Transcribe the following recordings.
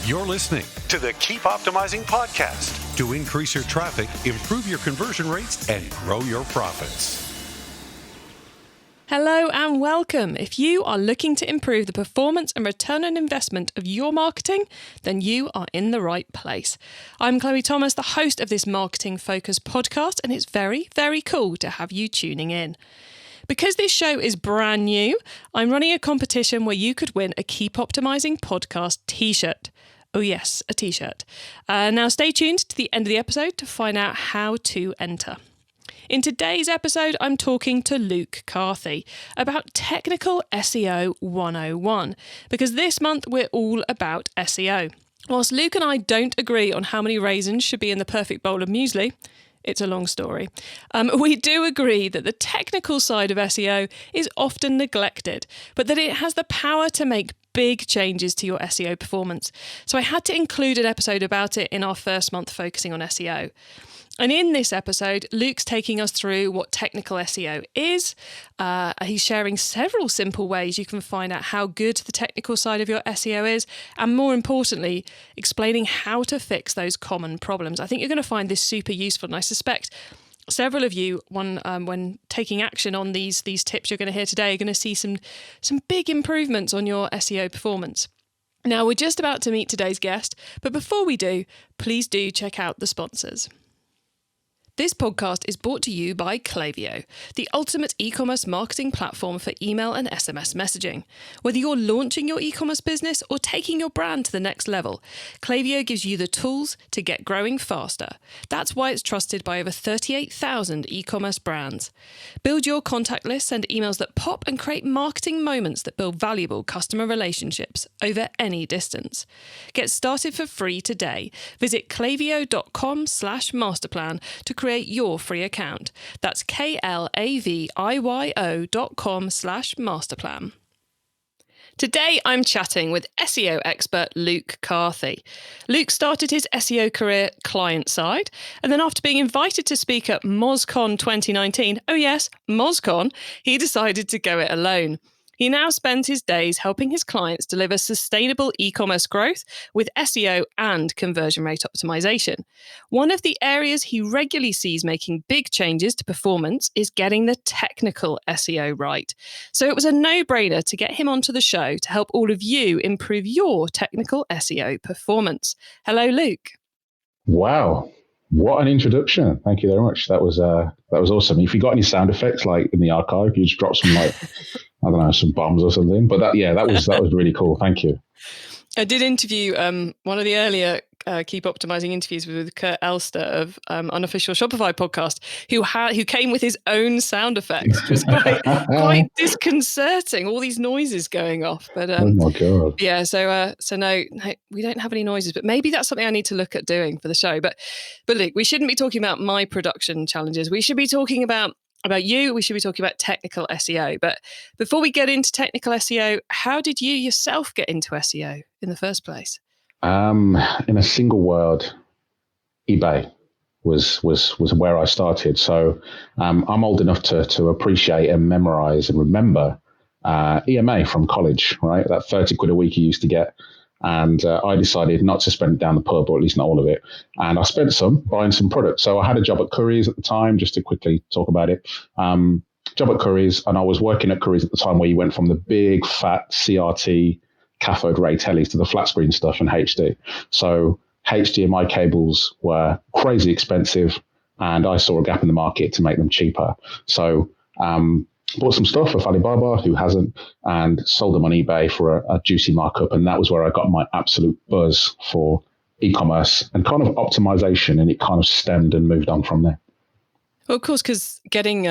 You're listening to the Keep Optimizing podcast to increase your traffic, improve your conversion rates, and grow your profits. Hello and welcome. If you are looking to improve the performance and return on investment of your marketing, then you are in the right place. I'm Chloe Thomas, the host of this marketing-focused podcast, and it's very, very cool to have you tuning in. Because this show is brand new, I'm running a competition where you could win a Keep Optimizing podcast t-shirt. Oh yes, a t-shirt. Now stay tuned to the end of the episode to find out how to enter. In today's episode, I'm talking to Luke Carthy about Technical SEO 101, because this month we're all about SEO. Whilst Luke and I don't agree on how many raisins should be in the perfect bowl of muesli, it's a long story. We do agree that the technical side of SEO is often neglected, but that it has the power to make big changes to your SEO performance. So I had to include an episode about it in our first month focusing on SEO. And in this episode, Luke's taking us through what technical SEO is. He's sharing several simple ways you can find out how good the technical side of your SEO is, and more importantly, explaining how to fix those common problems. I think you're going to find this super useful, and I suspect several of you, when taking action on these tips you're going to hear today, are going to see some big improvements on your SEO performance. Now, we're just about to meet today's guest, but before we do, please do check out the sponsors. This podcast is brought to you by Klaviyo, the ultimate e-commerce marketing platform for email and SMS messaging. Whether you're launching your e-commerce business or taking your brand to the next level, Klaviyo gives you the tools to get growing faster. That's why it's trusted by over 38,000 e-commerce brands. Build your contact list, send emails that pop, and create marketing moments that build valuable customer relationships over any distance. Get started for free today. Visit klaviyo.com/masterplan to create your free account. That's klaviyo.com/masterplan. Today, I'm chatting with SEO expert Luke Carthy. Luke started his SEO career client side, and then after being invited to speak at MozCon 2019, oh yes, MozCon, he decided to go it alone. He now spends his days helping his clients deliver sustainable e-commerce growth with SEO and conversion rate optimization. One of the areas he regularly sees making big changes to performance is getting the technical SEO right. So it was a no-brainer to get him onto the show to help all of you improve your technical SEO performance. Hello, Luke. Wow. What an introduction. Thank you very much. That was awesome. If you got any sound effects like in the archive, you just drop some I don't know, some bombs or something. But that was really cool. Thank you. I did interview one of the earlier Keep Optimizing interviews with Kurt Elster of Unofficial Shopify podcast, who came with his own sound effects, which was quite disconcerting. All these noises going off, but oh my god, yeah. So no, we don't have any noises, but maybe that's something I need to look at doing for the show. But look, we shouldn't be talking about my production challenges. We should be talking about you. We should be talking about technical SEO. But before we get into technical SEO, how did you yourself get into SEO in the first place? In a single word, eBay was where I started. So I'm old enough to appreciate and memorize and remember EMA from college, right? That 30 quid a week you used to get. And I decided not to spend it down the pub, or at least not all of it. And I spent some buying some products. So I had a job at Currys at the time, just to quickly talk about it. Job at Currys, and I was working at Currys at the time where you went from the big fat CRT cathode ray tellies to the flat screen stuff and HD. So HDMI cables were crazy expensive, and I saw a gap in the market to make them cheaper. So bought some stuff off Alibaba, who hasn't, and sold them on eBay for a juicy markup. And that was where I got my absolute buzz for e-commerce and kind of optimization, and it kind of stemmed and moved on from there. Well, of course, because doing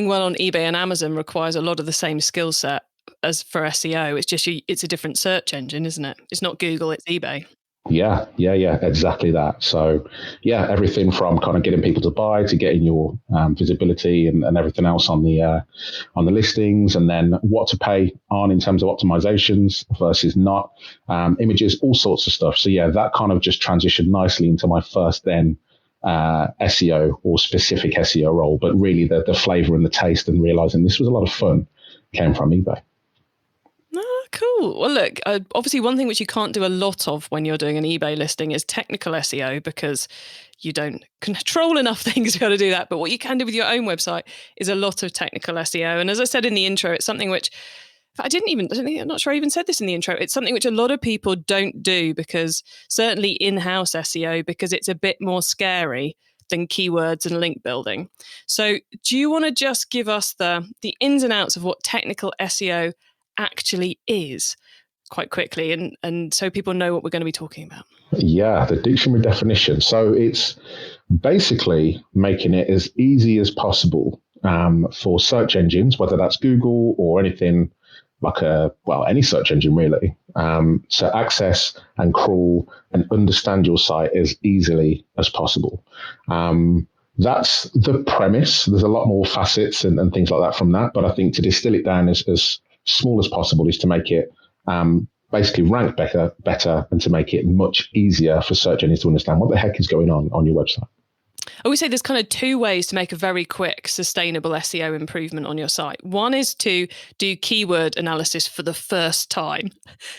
well on eBay and Amazon requires a lot of the same skill set as for SEO. It's just it's a different search engine, isn't it? It's not Google, it's eBay. Yeah, exactly that. So yeah, everything from kind of getting people to buy to getting your visibility and everything else on the listings, and then what to pay on in terms of optimizations versus not, images, all sorts of stuff. So yeah, that kind of just transitioned nicely into my first then SEO or specific SEO role. But really the flavor and the taste and realizing this was a lot of fun came from eBay. Oh, cool. Cool. Well, look, obviously one thing which you can't do a lot of when you're doing an eBay listing is technical SEO, because you don't control enough things to be able to do that. But what you can do with your own website is a lot of technical SEO. And as I said in the intro, it's something which I'm not sure I even said this in the intro. It's something which a lot of people don't do, because certainly in-house SEO, because it's a bit more scary than keywords and link building. So do you want to just give us the ins and outs of what technical SEO actually is quite quickly, and so people know what we're going to be talking about? Yeah, the dictionary definition. So it's basically making it as easy as possible for search engines, whether that's Google or anything like any search engine really, to access and crawl and understand your site as easily as possible. That's the premise. There's a lot more facets and things like that from that, but I think to distill it down as small as possible is to make it basically rank better and to make it much easier for search engines to understand what the heck is going on your website. I would say there's kind of two ways to make a very quick, sustainable SEO improvement on your site. One is to do keyword analysis for the first time.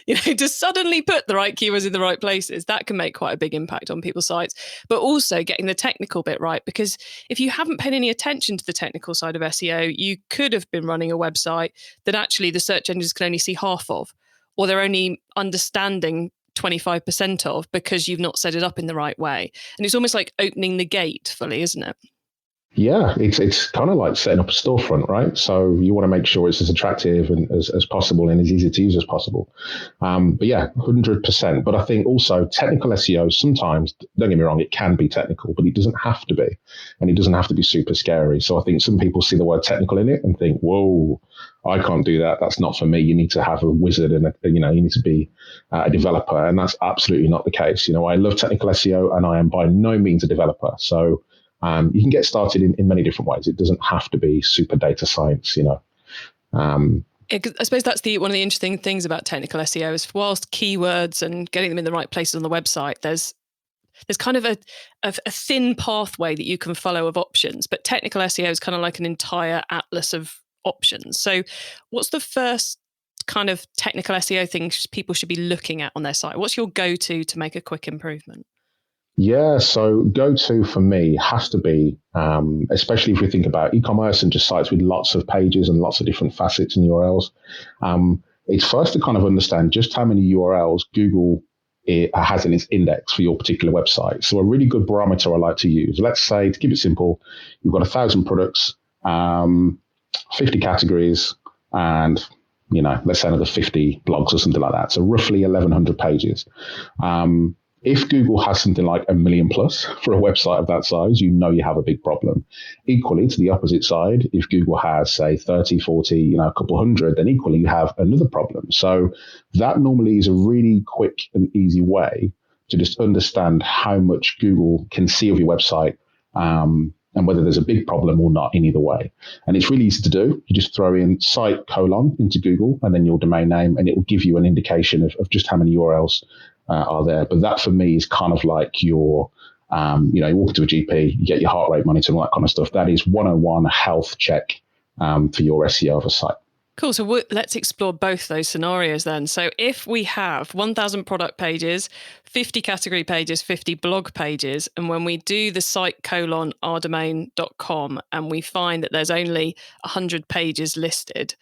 To suddenly put the right keywords in the right places. That can make quite a big impact on people's sites. But also getting the technical bit right, because if you haven't paid any attention to the technical side of SEO, you could have been running a website that actually the search engines can only see half of, or they're only understanding 25% of, because you've not set it up in the right way. And it's almost like opening the gate fully, isn't it? Yeah, it's kind of like setting up a storefront, right? So you want to make sure it's as attractive and as possible and as easy to use as possible. But yeah, 100%. But I think also technical SEO sometimes, don't get me wrong, it can be technical, but it doesn't have to be. And it doesn't have to be super scary. So I think some people see the word technical in it and think, whoa, I can't do that. That's not for me. You need to have a wizard and you need to be a developer. And that's absolutely not the case. I love technical SEO and I am by no means a developer. So you can get started in many different ways. It doesn't have to be super data science, I suppose that's one of the interesting things about technical SEO is, whilst keywords and getting them in the right places on the website, there's kind of a thin pathway that you can follow of options. But technical SEO is kind of like an entire atlas of options. So what's the first kind of technical SEO things people should be looking at on their site? What's your go-to to make a quick improvement? Yeah, so go-to for me has to be, especially if we think about e-commerce and just sites with lots of pages and lots of different facets and URLs, it's first to kind of understand just how many URLs Google has in its index for your particular website. So a really good barometer I like to use, let's say, to keep it simple, you've got 1,000 products, 50 categories, and let's say another 50 blogs or something like that. So roughly 1,100 pages. If Google has something like 1 million plus for a website of that size, you have a big problem. Equally, to the opposite side, if Google has, say, 30, 40, a couple hundred, then equally you have another problem. So that normally is a really quick and easy way to just understand how much Google can see of your website and whether there's a big problem or not in either way. And it's really easy to do. You just throw in site : into Google and then your domain name, and it will give you an indication of just how many URLs are there. But that for me is kind of like your, you walk into a GP, you get your heart rate monitor and all that kind of stuff. That is 101 health check for your SEO of a site. Cool. So let's explore both those scenarios then. So if we have 1,000 product pages, 50 category pages, 50 blog pages, and when we do the site : ourdomain.com and we find that there's only 100 pages listed,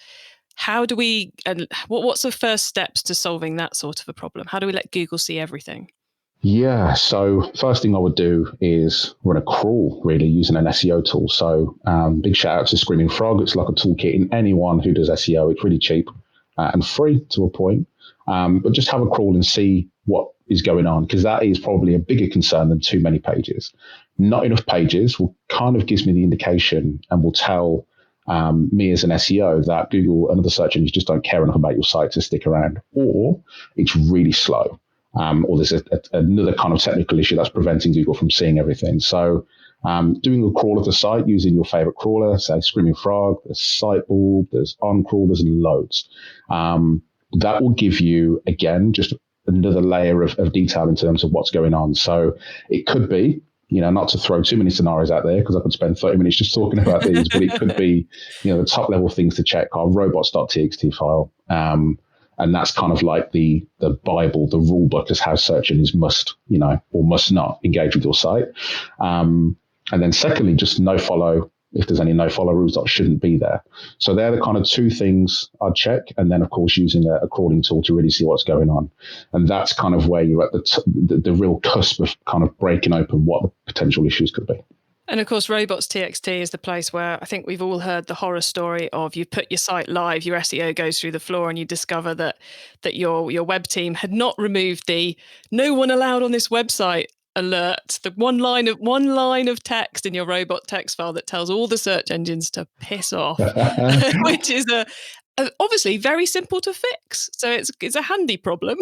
how do we, and what's the first steps to solving that sort of a problem? How do we let Google see everything? Yeah, so first thing I would do is run a crawl, really, using an SEO tool. So big shout out to Screaming Frog. It's like a toolkit in anyone who does SEO. It's really cheap and free to a point. But just have a crawl and see what is going on, because that is probably a bigger concern than too many pages. Not enough pages kind of gives me the indication and will tell me as an SEO that Google and other search engines just don't care enough about your site to stick around, or it's really slow. Or there's another kind of technical issue that's preventing Google from seeing everything. So doing a crawl of the site using your favorite crawler, say Screaming Frog, there's Sitebulb, there's OnCrawl, there's loads. That will give you, again, just another layer of detail in terms of what's going on. So it could be, not to throw too many scenarios out there because I could spend 30 minutes just talking about these, but it could be, the top level things to check are robots.txt file. And that's kind of like the Bible, the rule book as how search engines must, or must not engage with your site. And then secondly, just no follow. If there's any no follow rules that shouldn't be there. So they're the kind of two things I'd check. And then, of course, using a crawling tool to really see what's going on. And that's kind of where you're at the real cusp of kind of breaking open what the potential issues could be. And of course, robots.txt is the place where I think we've all heard the horror story of you put your site live, your SEO goes through the floor, and you discover that your web team had not removed the "no one allowed on this website" alert, the one line of text in your robot text file that tells all the search engines to piss off, which is obviously very simple to fix. So it's a handy problem.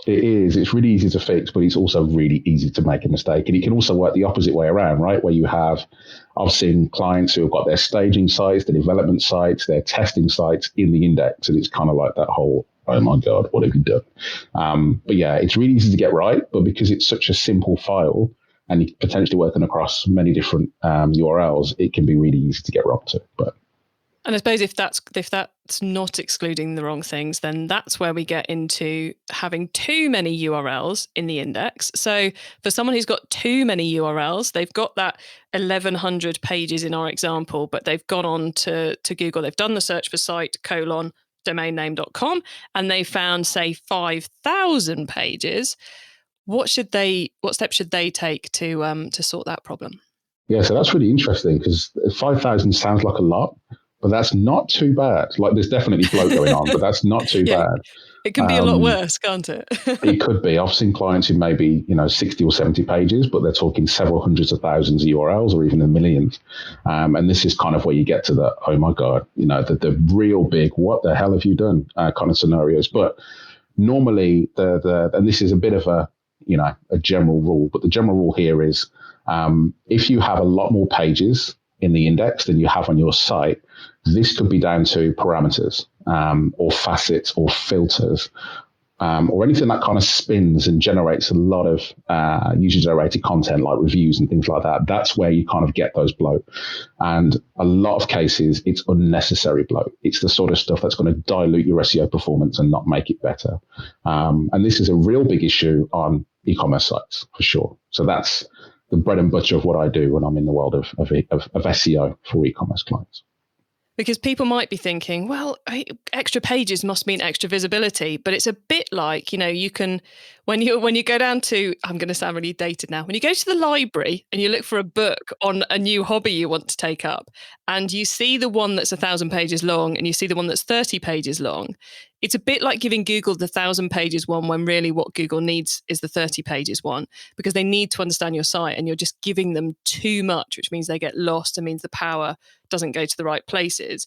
It is. It's really easy to fix, but it's also really easy to make a mistake. And it can also work the opposite way around, right? Where I've seen clients who have got their staging sites, their development sites, their testing sites in the index. And it's kind of like that whole, oh my God, what have you done? But yeah, it's really easy to get right. But because it's such a simple file and you're potentially working across many different URLs, it can be really easy to get wrong too. And I suppose if that's not excluding the wrong things, then that's where we get into having too many URLs in the index. So for someone who's got too many URLs, they've got that 1,100 pages in our example, but they've gone on to Google, they've done the search for site : domainname.com, and they found, say, 5,000 pages. What steps should they take to sort that problem? Yeah, so that's really interesting because 5,000 sounds like a lot. But that's not too bad. Like there's definitely bloat going on, but that's not too bad. It can be a lot worse, can't it? It could be. I've seen clients who maybe 60 or 70 pages, but they're talking several hundreds of thousands of URLs or even the millions. And this is kind of where you get to the, oh my God, the real big, what the hell have you done kind of scenarios. But normally and this is a bit of a general rule, but the general rule here is if you have a lot more pages in the index than you have on your site, this could be down to parameters or facets or filters or anything that kind of spins and generates a lot of user-generated content like reviews and things like that. That's where you kind of get those bloat. And a lot of cases, it's unnecessary bloat. It's the sort of stuff that's going to dilute your SEO performance and not make it better. And this is a real big issue on e-commerce sites for sure. So that's the bread and butter of what I do when I'm in the world of SEO for e-commerce clients. Because people might be thinking, well, extra pages must mean extra visibility, but it's a bit like, you can, when you go down to, I'm going to sound really dated now, when you go to the library and you look for a book on a new hobby you want to take up, and you see the one that's 1,000 pages long and you see the one that's 30 pages long, it's a bit like giving Google the 1,000 pages one when really what Google needs is the 30 pages one, because they need to understand your site and you're just giving them too much, which means they get lost and means the power doesn't go to the right places.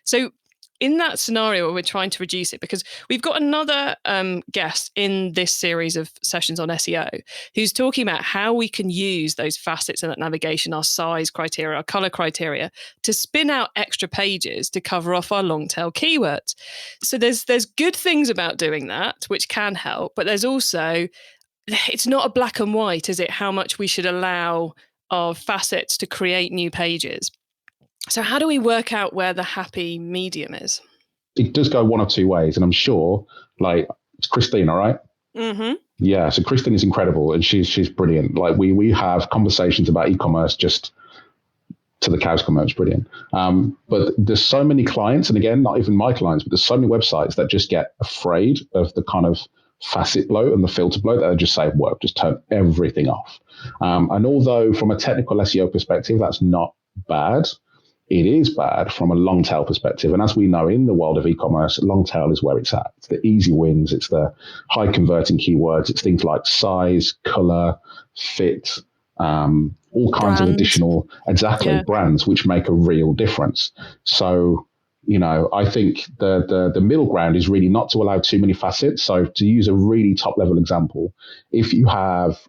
So in that scenario where we're trying to reduce it, because we've got another guest in this series of sessions on SEO who's talking about how we can use those facets in that navigation, our size criteria, our color criteria, to spin out extra pages to cover off our long tail keywords. So there's good things about doing that, which can help, but there's also, it's not a black and white, is it? How much we should allow our facets to create new pages. So how do we work out where the happy medium is? It does go one of two ways. And I'm sure, it's Christine, all right? Mm-hmm. Yeah, so Christine is incredible and she's brilliant. Like we have conversations about e-commerce just to the cows come home. It's brilliant. But there's so many clients, and again, not even my clients, but there's so many websites that just get afraid of the kind of facet bloat and the filter bloat that they just say, well, just turn everything off. And although from a technical SEO perspective, that's not bad, it is bad from a long tail perspective. And as we know in the world of e-commerce, long tail is where it's at. It's the easy wins. It's the high converting keywords. It's things like size, color, fit, all kinds of additional, brands, which make a real difference. So, I think the middle ground is really not to allow too many facets. So to use a really top level example, if you have,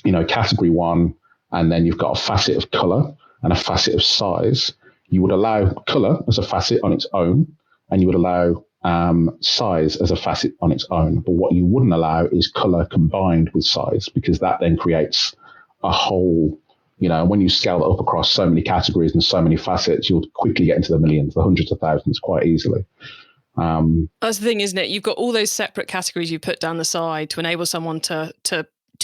category one, and then you've got a facet of color and a facet of size, you would allow color as a facet on its own, and you would allow size as a facet on its own. But what you wouldn't allow is color combined with size, because that then creates a whole, when you scale that up across so many categories and so many facets, you'll quickly get into the millions, the hundreds of thousands quite easily. That's the thing, isn't it? You've got all those separate categories you put down the side to enable someone to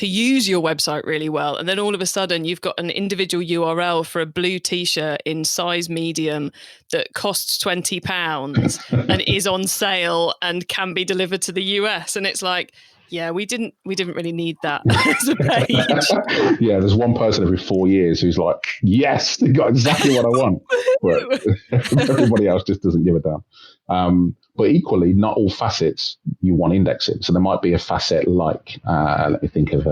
use your website really well. And then all of a sudden you've got an individual URL for a blue t-shirt in size medium that costs £20 and is on sale and can be delivered to the US. And it's like, yeah, we didn't really need that as a page. Yeah, there's one person every 4 years who's like, yes, they got exactly what I want. But everybody else just doesn't give a damn. But equally, not all facets you want indexing. So there might be a facet like, let me think of,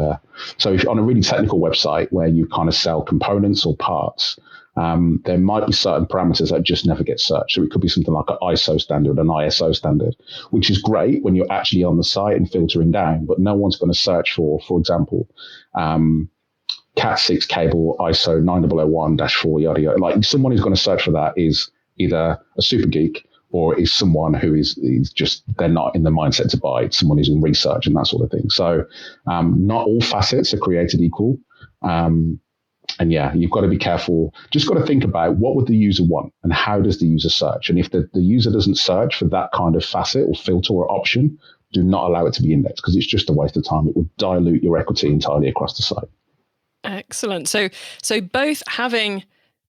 so if you're on a really technical website where you kind of sell components or parts, there might be certain parameters that just never get searched. So it could be something like an ISO standard, an ISO standard, which is great when you're actually on the site and filtering down, but no one's going to search for example, Cat6 cable ISO 9001-4, yada, yada. Like someone who's going to search for that is either a super geek or is someone who is just, they're not in the mindset to buy. It's someone who's in research and that sort of thing. So not all facets are created equal. And yeah, you've got to be careful. Just got to think about what would the user want and how does the user search? And if the user doesn't search for that kind of facet or filter or option, do not allow it to be indexed because it's just a waste of time. It will dilute your equity entirely across the site. Excellent. So both having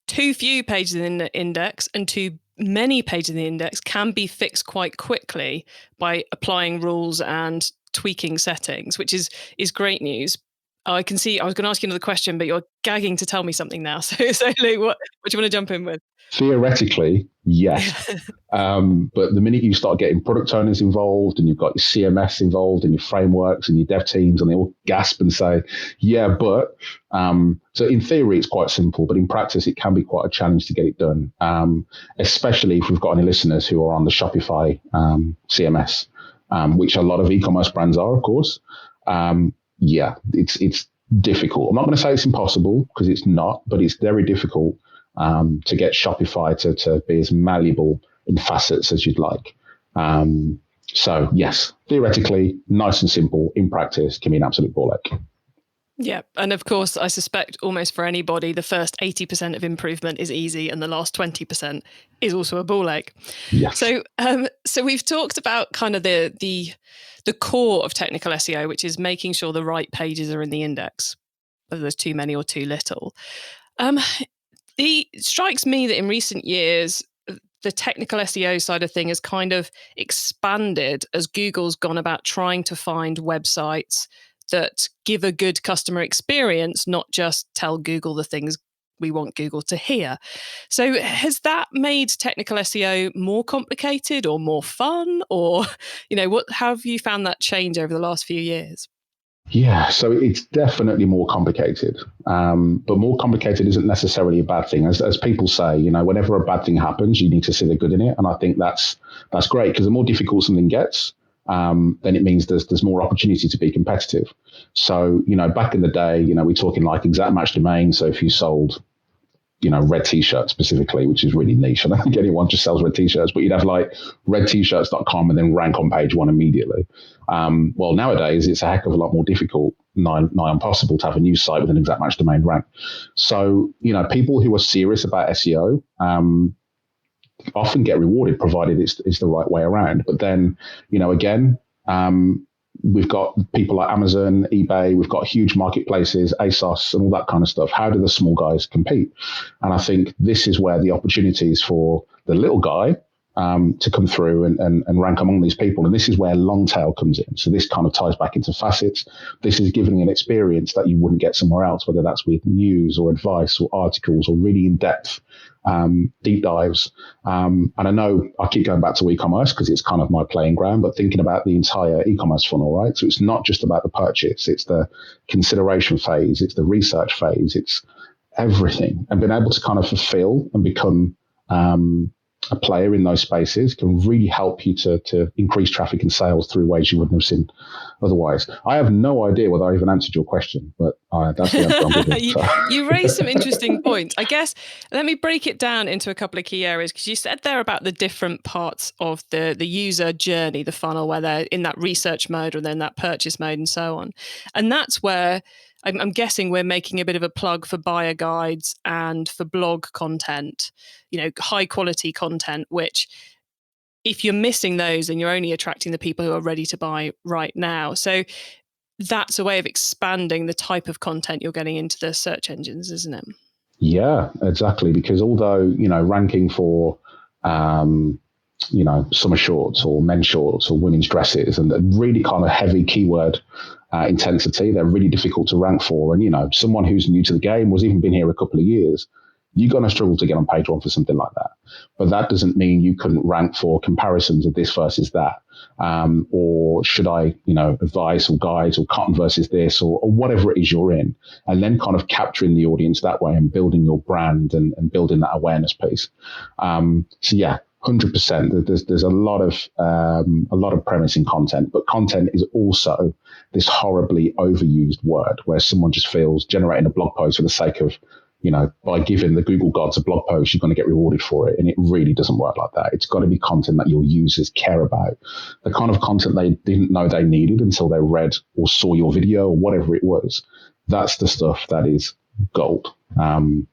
too few pages in the index and too many pages in the index can be fixed quite quickly by applying rules and tweaking settings, which is great news. I can see, I was going to ask you another question, but you're gagging to tell me something now. So Luke, what do you want to jump in with? Theoretically, yes. But the minute you start getting product owners involved and you've got your CMS involved and your frameworks and your dev teams and they all gasp and say, yeah, but so in theory, it's quite simple, but in practice, it can be quite a challenge to get it done, especially if we've got any listeners who are on the Shopify CMS, which a lot of e-commerce brands are, of course. Yeah, it's difficult. I'm not going to say it's impossible because it's not, but it's very difficult to get Shopify to be as malleable in facets as you'd like. So yes, theoretically, nice and simple. In practice, can be an absolute ball ache. Yeah. And of course, I suspect almost for anybody, the first 80% of improvement is easy and the last 20% is also a ball ache. Yes. So we've talked about kind of the core of technical SEO, which is making sure the right pages are in the index, whether there's too many or too little. It strikes me that in recent years, the technical SEO side of thing has kind of expanded as Google's gone about trying to find websites that give a good customer experience, not just tell Google the things we want Google to hear. So has that made technical SEO more complicated or more fun? Or, how have you found that change over the last few years? Yeah, so it's definitely more complicated, but more complicated isn't necessarily a bad thing. As people say, whenever a bad thing happens, you need to see the good in it, and I think that's great because the more difficult something gets, then it means there's more opportunity to be competitive. So back in the day, we're talking like exact match domain. So if you sold red t-shirts specifically, which is really niche. I don't think anyone just sells red t-shirts, but you'd have like redtshirts.com and then rank on page one immediately. Well, nowadays it's a heck of a lot more difficult, nigh impossible to have a new site with an exact match domain rank. So, people who are serious about SEO, often get rewarded provided it's the right way around. But then, again, we've got people like Amazon, eBay, we've got huge marketplaces, ASOS, and all that kind of stuff. How do the small guys compete? And I think this is where the opportunities for the little guy to come through and rank among these people. And this is where long tail comes in. So this kind of ties back into facets. This is giving an experience that you wouldn't get somewhere else, whether that's with news or advice or articles or really in-depth deep dives. And I know I keep going back to e-commerce because it's kind of my playing ground, but thinking about the entire e-commerce funnel, right? So it's not just about the purchase, it's the consideration phase, it's the research phase, it's everything. And being able to kind of fulfill and become a player in those spaces can really help you to increase traffic and sales through ways you wouldn't have seen otherwise. I have no idea whether I even answered your question, but that's the answer I'm giving. You raised some interesting points. I guess let me break it down into a couple of key areas, because you said there about the different parts of the user journey, the funnel, where they're in that research mode or then that purchase mode and so on. And that's where I'm guessing we're making a bit of a plug for buyer guides and for blog content, high quality content, which if you're missing those, then you're only attracting the people who are ready to buy right now. So that's a way of expanding the type of content you're getting into the search engines, isn't it? Yeah, exactly. Because although, ranking for, summer shorts or men's shorts or women's dresses and really kind of heavy keyword intensity, they're really difficult to rank for. And, someone who's new to the game, was even been here a couple of years, you're going to struggle to get on page one for something like that. But that doesn't mean you couldn't rank for comparisons of this versus that. Or should I, advice or guides or cotton versus this or whatever it is you're in, and then kind of capturing the audience that way and building your brand and building that awareness piece. So yeah, 100%. There's a lot of premise in content, but content is also this horribly overused word where someone just feels generating a blog post for the sake of, by giving the Google gods a blog post, you're going to get rewarded for it. And it really doesn't work like that. It's got to be content that your users care about, the kind of content they didn't know they needed until they read or saw your video or whatever it was. That's the stuff that is gold. One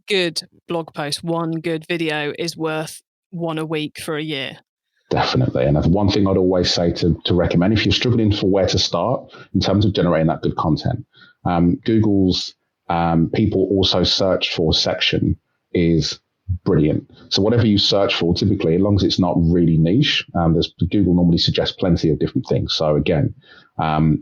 good blog post, one good video is worth one a week for a year. Definitely. And that's one thing I'd always say to recommend if you're struggling for where to start in terms of generating that good content. Google's people also search for section is brilliant. So whatever you search for, typically, as long as it's not really niche, Google normally suggests plenty of different things. So again,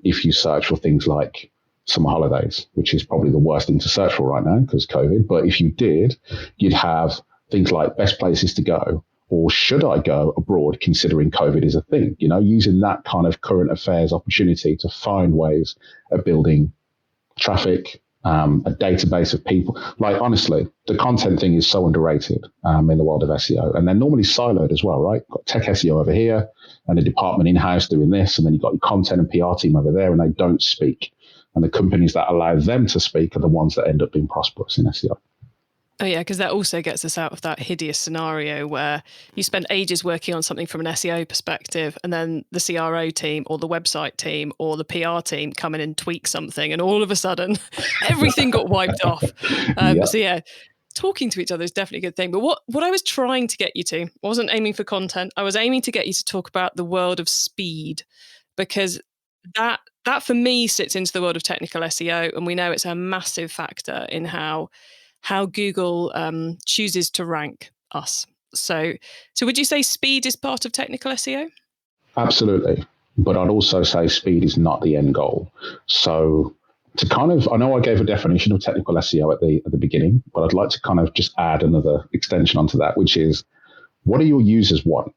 if you search for things like summer holidays, which is probably the worst thing to search for right now because COVID, but if you did, you'd have things like best places to go or should I go abroad considering COVID is a thing, using that kind of current affairs opportunity to find ways of building traffic, a database of people. Like, honestly, the content thing is so underrated in the world of SEO. And they're normally siloed as well, right? Got tech SEO over here and a department in-house doing this. And then you've got your content and PR team over there, and they don't speak. And the companies that allow them to speak are the ones that end up being prosperous in SEO. Oh, yeah, because that also gets us out of that hideous scenario where you spend ages working on something from an SEO perspective, and then the CRO team or the website team or the PR team come in and tweak something, and all of a sudden everything got wiped off. So, yeah, talking to each other is definitely a good thing. But what I was trying to get you to, I wasn't aiming for content. I was aiming to get you to talk about the world of speed, because that for me sits into the world of technical SEO, and we know it's a massive factor in how Google chooses to rank us. So would you say speed is part of technical SEO? Absolutely. But I'd also say speed is not the end goal. So I know I gave a definition of technical SEO at the beginning, but I'd like to kind of just add another extension onto that, which is, what do your users want?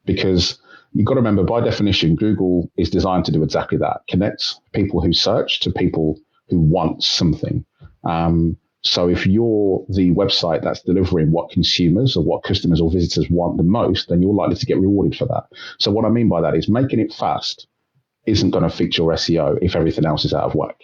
Because you've got to remember, by definition, Google is designed to do exactly that. Connect people who search to people who want something. So if you're the website that's delivering what consumers or what customers or visitors want the most, then you're likely to get rewarded for that. So what I mean by that is making it fast isn't going to fix your SEO if everything else is out of whack.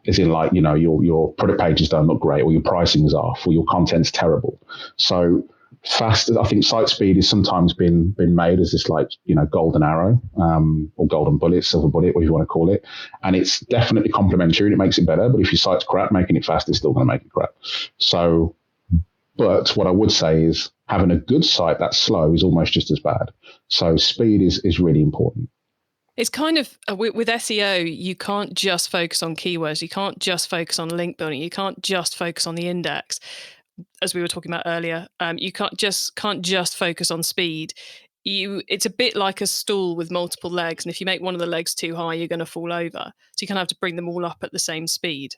As in, like, your product pages don't look great, or your pricing is off, or your content's terrible. So fast, I think site speed has sometimes been made as this, like, golden arrow, or golden bullet, silver bullet, whatever you want to call it. And it's definitely complementary and it makes it better. But if your site's crap, making it fast is still going to make it crap. So, but what I would say is having a good site that's slow is almost just as bad. So speed is really important. It's kind of, with SEO, you can't just focus on keywords. You can't just focus on link building. You can't just focus on the index. As we were talking about earlier, you can't just focus on speed. It's a bit like a stool with multiple legs, and if you make one of the legs too high, you're going to fall over. So you kind of have to bring them all up at the same speed.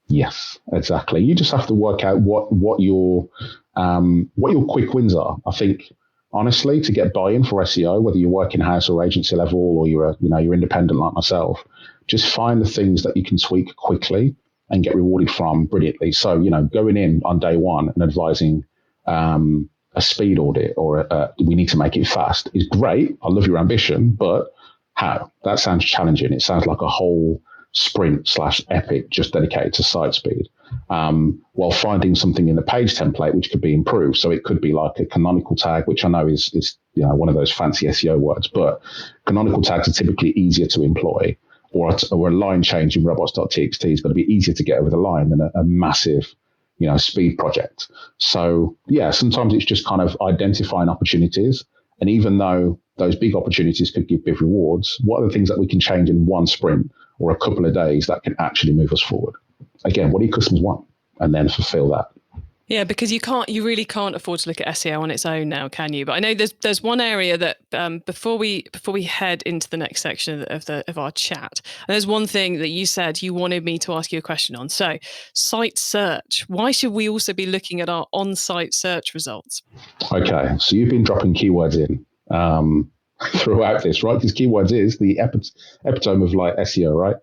Yes, exactly. You just have to work out what your quick wins are. I think, honestly, to get buy-in for SEO, whether you work in-house or agency level, or you're independent like myself, just find the things that you can tweak quickly and get rewarded from brilliantly. So, going in on day one and advising a speed audit or we need to make it fast is great. I love your ambition, but how? That sounds challenging. It sounds like a whole sprint / epic just dedicated to site speed, while finding something in the page template which could be improved. So it could be like a canonical tag, which I know is one of those fancy SEO words, but canonical tags are typically easier to employ. Or a line change in robots.txt is going to be easier to get over the line than a massive speed project. So yeah, sometimes it's just kind of identifying opportunities. And even though those big opportunities could give big rewards, what are the things that we can change in one sprint or a couple of days that can actually move us forward? Again, what do your customers want? And then fulfill that. Yeah, because you really can't afford to look at SEO on its own now, can you? But I know there's one area that before we head into the next section of our chat, there's one thing that you said you wanted me to ask you a question on. So, site search. Why should we also be looking at our on-site search results? Okay, so you've been dropping keywords in throughout this, right? Because keywords is the epitome of like SEO, right?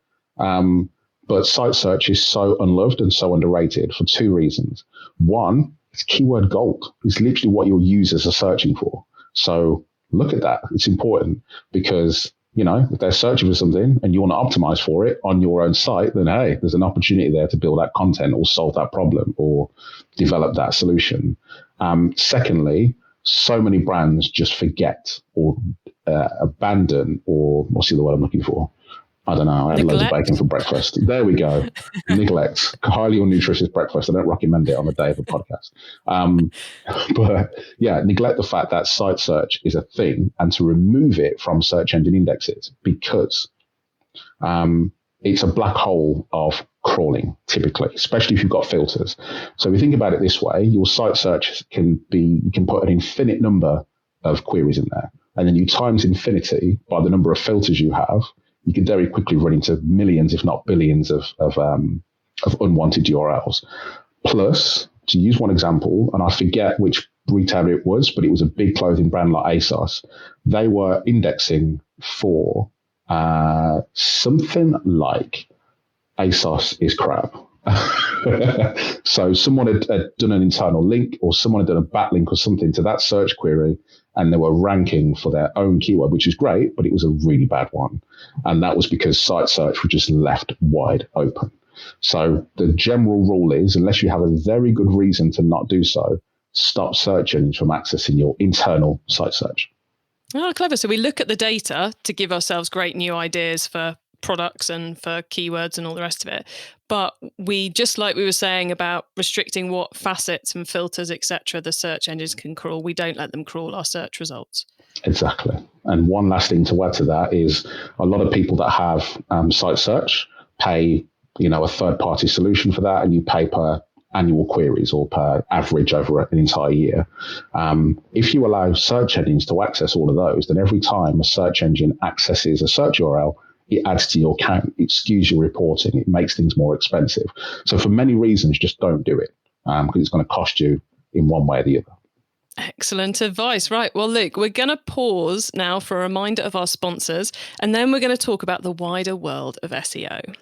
But site search is so unloved and so underrated for two reasons. One, it's keyword gold. It's literally what your users are searching for. So look at that. It's important because, if they're searching for something and you want to optimize for it on your own site, then hey, there's an opportunity there to build that content or solve that problem or develop that solution. Secondly, so many brands just forget or abandon, or what's the other word I'm looking for? I don't know. I had loads of bacon for breakfast. There we go. Neglect. Highly unnutritious breakfast. I don't recommend it on the day of a podcast. But yeah, neglect the fact that site search is a thing and to remove it from search engine indexes because it's a black hole of crawling typically, especially if you've got filters. So if you think about it this way, your site search you can put an infinite number of queries in there. And then you times infinity by the number of filters you have, you can very quickly run into millions, if not billions, of unwanted URLs. Plus, to use one example, and I forget which retailer it was, but it was a big clothing brand like ASOS. They were indexing for something like ASOS is crap. So someone had done an internal link or someone had done a backlink or something to that search query, and they were ranking for their own keyword, which is great, but it was a really bad one. And that was because site search was just left wide open. So the general rule is, unless you have a very good reason to not do so, stop search engines from accessing your internal site search. Oh, clever. So we look at the data to give ourselves great new ideas for products and for keywords and all the rest of it. But we, just like we were saying about restricting what facets and filters, etc., the search engines can crawl, we don't let them crawl our search results. Exactly. And one last thing to add to that is a lot of people that have site search pay, a third-party solution for that, and you pay per annual queries or per average over an entire year. If you allow search engines to access all of those, then every time a search engine accesses a search URL, it adds to your count, it skews your reporting, it makes things more expensive. So for many reasons, just don't do it because it's going to cost you in one way or the other. Excellent advice. Right. Well, Luke, we're going to pause now for a reminder of our sponsors, and then we're going to talk about the wider world of SEO.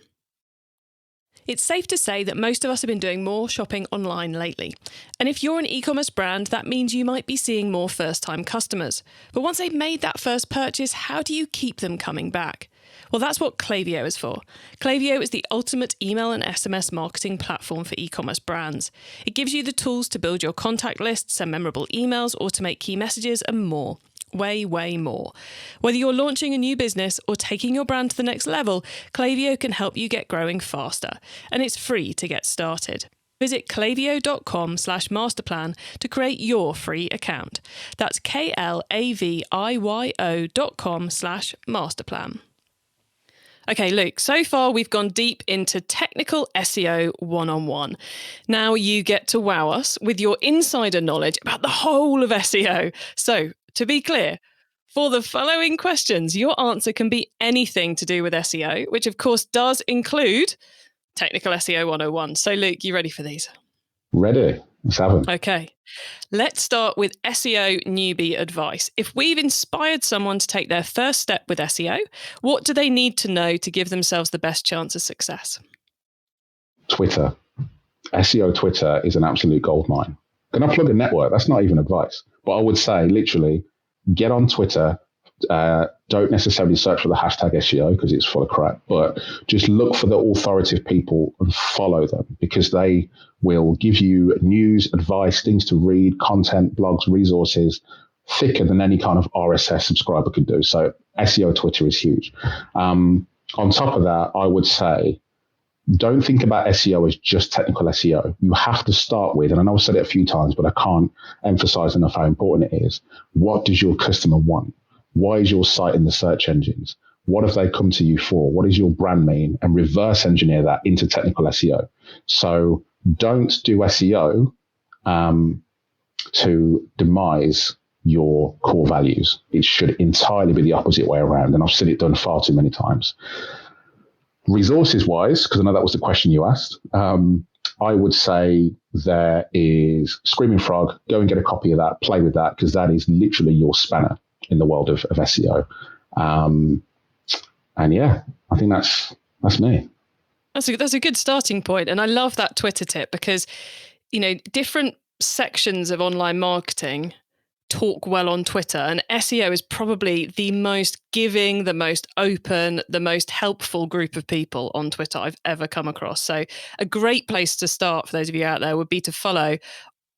It's safe to say that most of us have been doing more shopping online lately. And if you're an e-commerce brand, that means you might be seeing more first-time customers. But once they've made that first purchase, how do you keep them coming back? Well, that's what Klaviyo is for. Klaviyo is the ultimate email and SMS marketing platform for e-commerce brands. It gives you the tools to build your contact lists, send memorable emails, automate key messages, and more. Way, way more. Whether you're launching a new business or taking your brand to the next level, Klaviyo can help you get growing faster. And it's free to get started. Visit klaviyo.com/masterplan to create your free account. That's klaviyo.com/masterplan. Okay, Luke, so far we've gone deep into technical SEO 101. Now you get to wow us with your insider knowledge about the whole of SEO. So, to be clear, for the following questions, your answer can be anything to do with SEO, which of course does include Technical SEO 101. So, Luke, you ready for these? Ready. Let's have them. Okay. Let's start with SEO newbie advice. If we've inspired someone to take their first step with SEO, what do they need to know to give themselves the best chance of success? Twitter. SEO Twitter is an absolute goldmine. Can I plug a network? That's not even advice. But I would say, literally, get on Twitter. Don't necessarily search for the hashtag SEO because it's full of crap, but just look for the authoritative people and follow them because they will give you news, advice, things to read, content, blogs, resources, thicker than any kind of RSS subscriber could do. So SEO Twitter is huge. On top of that, I would say don't think about SEO as just technical SEO. You have to start with, and I know I've said it a few times, but I can't emphasize enough how important it is. What does your customer want? Why is your site in the search engines? What have they come to you for? What does your brand mean? And reverse engineer that into technical SEO. So don't do SEO to demise your core values. It should entirely be the opposite way around. And I've seen it done far too many times. Resources wise, because I know that was the question you asked, I would say there is Screaming Frog. Go and get a copy of that, play with that, because that is literally your spanner in the world of SEO. And yeah, I think that's me. That's a good starting point. And I love that Twitter tip because, different sections of online marketing talk well on Twitter, and SEO is probably the most giving, the most open, the most helpful group of people on Twitter I've ever come across. So a great place to start for those of you out there would be to follow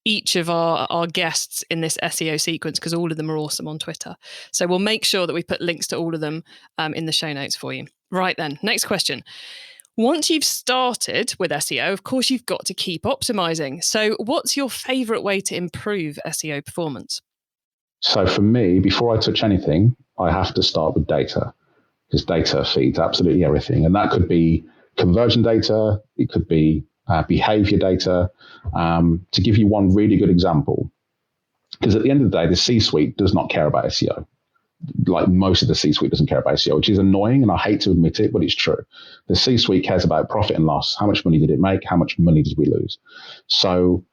each of our guests in this SEO sequence, because all of them are awesome on Twitter. So we'll make sure that we put links to all of them in the show notes for you. Right then, next question. Once you've started with SEO, of course, you've got to keep optimizing. So what's your favorite way to improve SEO performance? So for me, before I touch anything, I have to start with data, because data feeds absolutely everything. And that could be conversion data. It could be behavior data. To give you one really good example, because at the end of the day, the C-suite does not care about SEO. Like most of the C-suite doesn't care about SEO, which is annoying. And I hate to admit it, but it's true. The C-suite cares about profit and loss. How much money did it make? How much money did we lose? So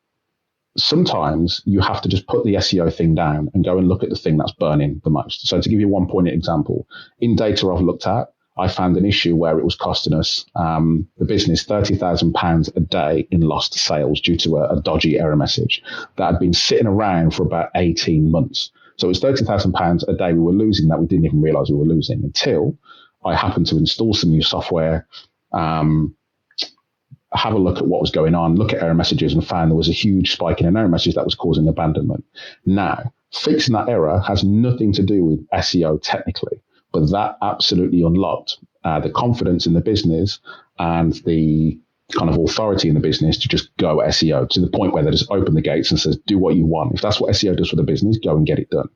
sometimes you have to just put the SEO thing down and go and look at the thing that's burning the most. So to give you one pointed example, in data I've looked at, I found an issue where it was costing us, the business, £30,000 a day in lost sales due to a dodgy error message that had been sitting around for about 18 months. So it was £30,000 a day we were losing that we didn't even realize we were losing until I happened to install some new software, have a look at what was going on, look at error messages, and found there was a huge spike in an error message that was causing abandonment. Now, fixing that error has nothing to do with SEO technically, but that absolutely unlocked the confidence in the business and the kind of authority in the business to just go SEO to the point where they just open the gates and says, do what you want. If that's what SEO does for the business, go and get it done.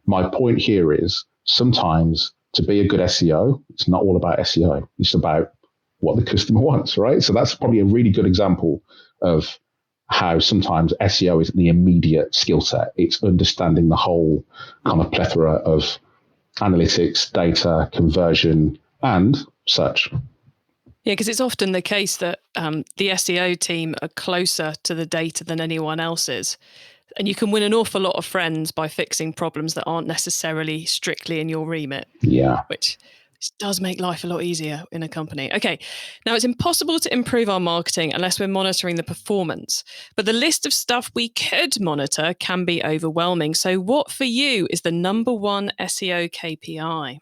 My point here is sometimes to be a good SEO, it's not all about SEO. It's about what the customer wants, right? So that's probably a really good example of how sometimes SEO isn't the immediate skill set. It's understanding the whole kind of plethora of analytics, data, conversion, and such. Yeah, because it's often the case that the SEO team are closer to the data than anyone else is. And you can win an awful lot of friends by fixing problems that aren't necessarily strictly in your remit. Yeah. Which does make life a lot easier in a company. Okay, now it's impossible to improve our marketing unless we're monitoring the performance. But the list of stuff we could monitor can be overwhelming. So what for you is the number one SEO KPI?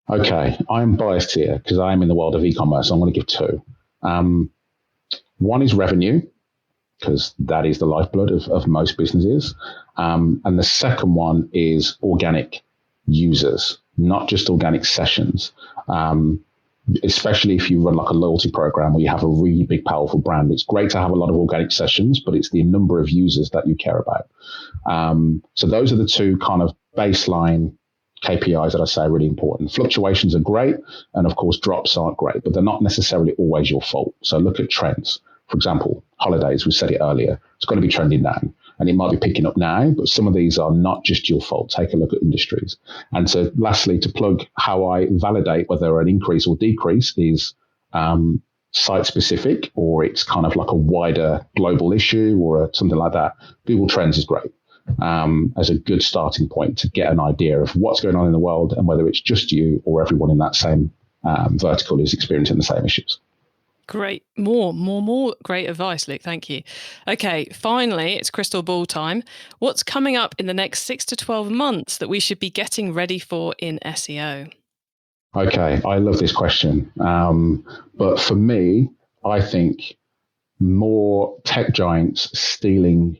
Okay, I'm biased here because I'm in the world of e-commerce. So I'm going to give two. One is revenue, because that is the lifeblood of most businesses. And the second one is organic users, not just organic sessions. Especially if you run like a loyalty program where you have a really big, powerful brand. It's great to have a lot of organic sessions, but it's the number of users that you care about. So those are the two kind of baseline KPIs that I say are really important. Fluctuations are great, and of course drops aren't great, but they're not necessarily always your fault. So look at trends. For example, holidays, we said it earlier, it's got to be trending down, and it might be picking up now, but some of these are not just your fault. Take a look at industries. And so lastly, to plug how I validate whether an increase or decrease is site specific, or it's kind of like a wider global issue or something like that. Google Trends is great as a good starting point to get an idea of what's going on in the world and whether it's just you or everyone in that same vertical is experiencing the same issues. Great. More great advice, Luke. Thank you. Okay, finally, it's crystal ball time. What's coming up in the next 6 to 12 months that we should be getting ready for in SEO? Okay, I love this question. But for me, I think more tech giants stealing,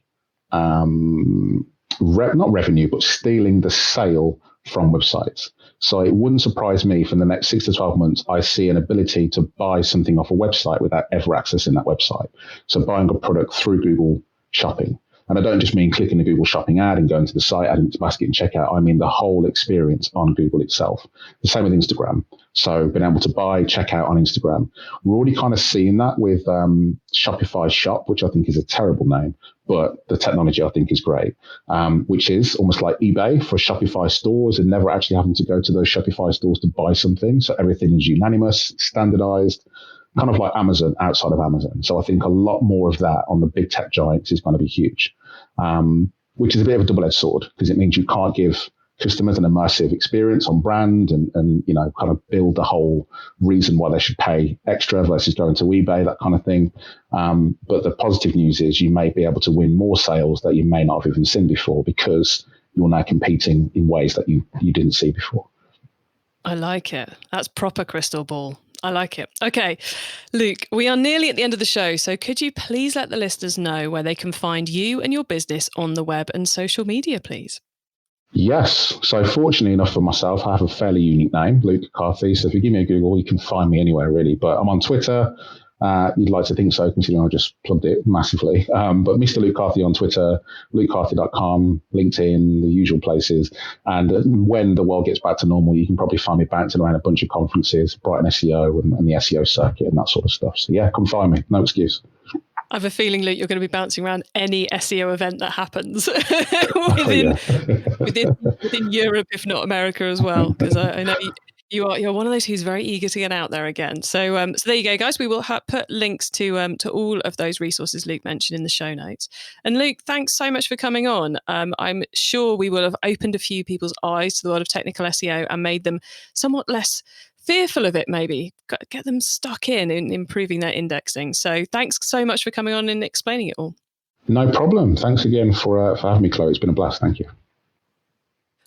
not revenue, but stealing the sale from websites. So it wouldn't surprise me for the next 6 to 12 months, I see an ability to buy something off a website without ever accessing that website. So buying a product through Google Shopping. And I don't just mean clicking the Google Shopping ad and going to the site, adding to basket and checkout. I mean the whole experience on Google itself. The same with Instagram. So being able to buy, check out on Instagram. We're already kind of seeing that with Shopify Shop, which I think is a terrible name, but the technology I think is great, which is almost like eBay for Shopify stores and never actually having to go to those Shopify stores to buy something. So everything is unanimous, standardized, kind of like Amazon outside of Amazon. So I think a lot more of that on the big tech giants is going to be huge, which is a bit of a double-edged sword because it means you can't give customers an immersive experience on brand and kind of build the whole reason why they should pay extra versus going to eBay, that kind of thing. But the positive news is you may be able to win more sales that you may not have even seen before because you're now competing in ways that you didn't see before. I like it. That's proper crystal ball. I like it. Okay, Luke, we are nearly at the end of the show, so could you please let the listeners know where they can find you and your business on the web and social media, please? Yes. So fortunately enough for myself, I have a fairly unique name, Luke Carthy. So if you give me a Google, you can find me anywhere really. But I'm on Twitter. You'd like to think so, considering I just plugged it massively. But Mr. Luke Carthy on Twitter, lukecarthy.com, LinkedIn, the usual places. And when the world gets back to normal, you can probably find me bouncing around a bunch of conferences, Brighton SEO and the SEO circuit and that sort of stuff. So yeah, come find me. No excuse. I have a feeling, Luke, you're going to be bouncing around any SEO event that happens within Europe, if not America as well, because I know you're one of those who's very eager to get out there again. So there you go, guys. We will put links to all of those resources Luke mentioned in the show notes. And Luke, thanks so much for coming on. I'm sure we will have opened a few people's eyes to the world of technical SEO and made them somewhat less fearful of it, maybe get them stuck in improving their indexing. So thanks so much for coming on and explaining it all. No problem. Thanks again for having me, Chloe. It's been a blast. Thank you.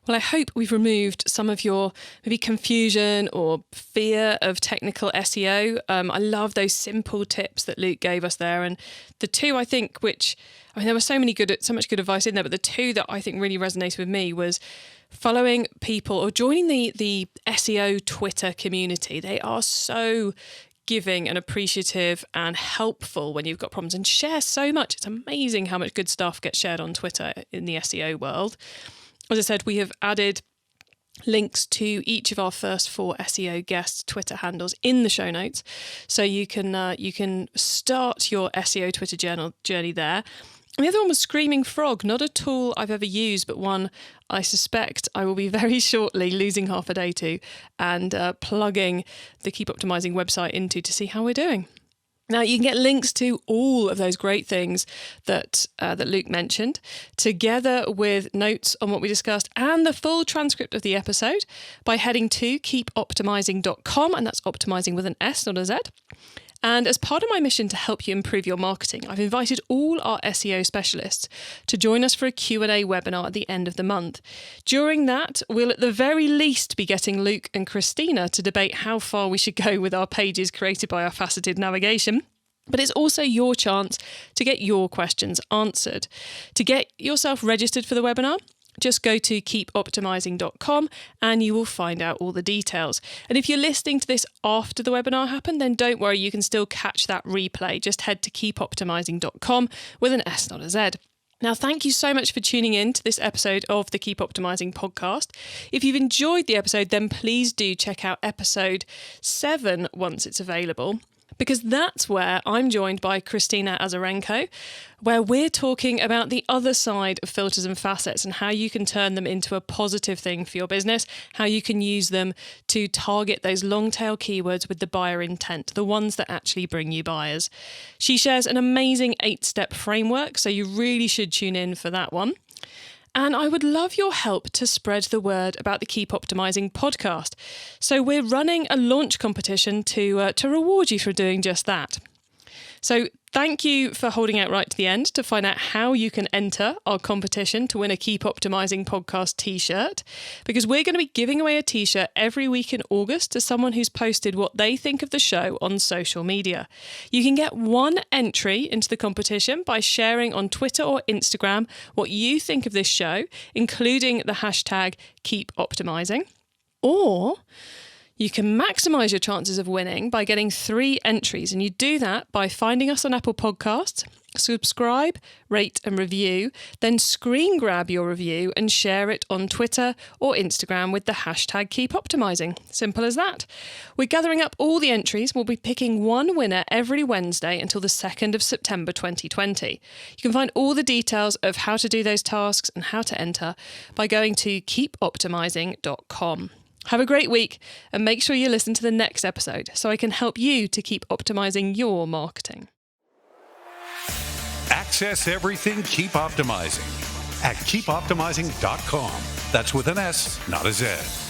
Well, I hope we've removed some of your maybe confusion or fear of technical SEO. I love those simple tips that Luke gave us there. And the two, I think, there was so much good advice in there, but the two that I think really resonated with me was following people or joining the SEO Twitter community. They are so giving and appreciative and helpful when you've got problems and share so much. It's amazing how much good stuff gets shared on Twitter in the SEO world. As I said, we have added links to each of our first 4 SEO guest Twitter handles in the show notes. So you can start your SEO Twitter journey there. And the other one was Screaming Frog, not a tool I've ever used, but one I suspect I will be very shortly losing half a day to and plugging the Keep Optimizing website into to see how we're doing. Now, you can get links to all of those great things that Luke mentioned, together with notes on what we discussed and the full transcript of the episode by heading to keepoptimizing.com, and that's optimizing with an S, not a Z. And as part of my mission to help you improve your marketing, I've invited all our SEO specialists to join us for a Q&A webinar at the end of the month. During that, we'll at the very least be getting Luke and Christina to debate how far we should go with our pages created by our faceted navigation. But it's also your chance to get your questions answered. To get yourself registered for the webinar, just go to keepoptimizing.com and you will find out all the details. And if you're listening to this after the webinar happened, then don't worry, you can still catch that replay. Just head to keepoptimizing.com with an S, not a Z. Now, thank you so much for tuning in to this episode of the Keep Optimizing podcast. If you've enjoyed the episode, then please do check out episode 7 once it's available, because that's where I'm joined by Christina Azarenko, where we're talking about the other side of filters and facets and how you can turn them into a positive thing for your business, how you can use them to target those long tail keywords with the buyer intent, the ones that actually bring you buyers. She shares an amazing 8-step framework, so you really should tune in for that one. And I would love your help to spread the word about the Keep Optimizing podcast. So we're running a launch competition to reward you for doing just that. So thank you for holding out right to the end to find out how you can enter our competition to win a Keep Optimizing podcast t-shirt, because we're going to be giving away a t-shirt every week in August to someone who's posted what they think of the show on social media. You can get one entry into the competition by sharing on Twitter or Instagram what you think of this show, including the hashtag Keep Optimizing. Or you can maximise your chances of winning by getting 3 entries, and you do that by finding us on Apple Podcasts, subscribe, rate and review, then screen grab your review and share it on Twitter or Instagram with the hashtag Keep Optimizing. Simple as that. We're gathering up all the entries. We'll be picking one winner every Wednesday until the 2nd of September 2020. You can find all the details of how to do those tasks and how to enter by going to keepoptimizing.com. Have a great week and make sure you listen to the next episode so I can help you to keep optimizing your marketing. Access everything Keep Optimizing at keepoptimizing.com. That's with an S, not a Z.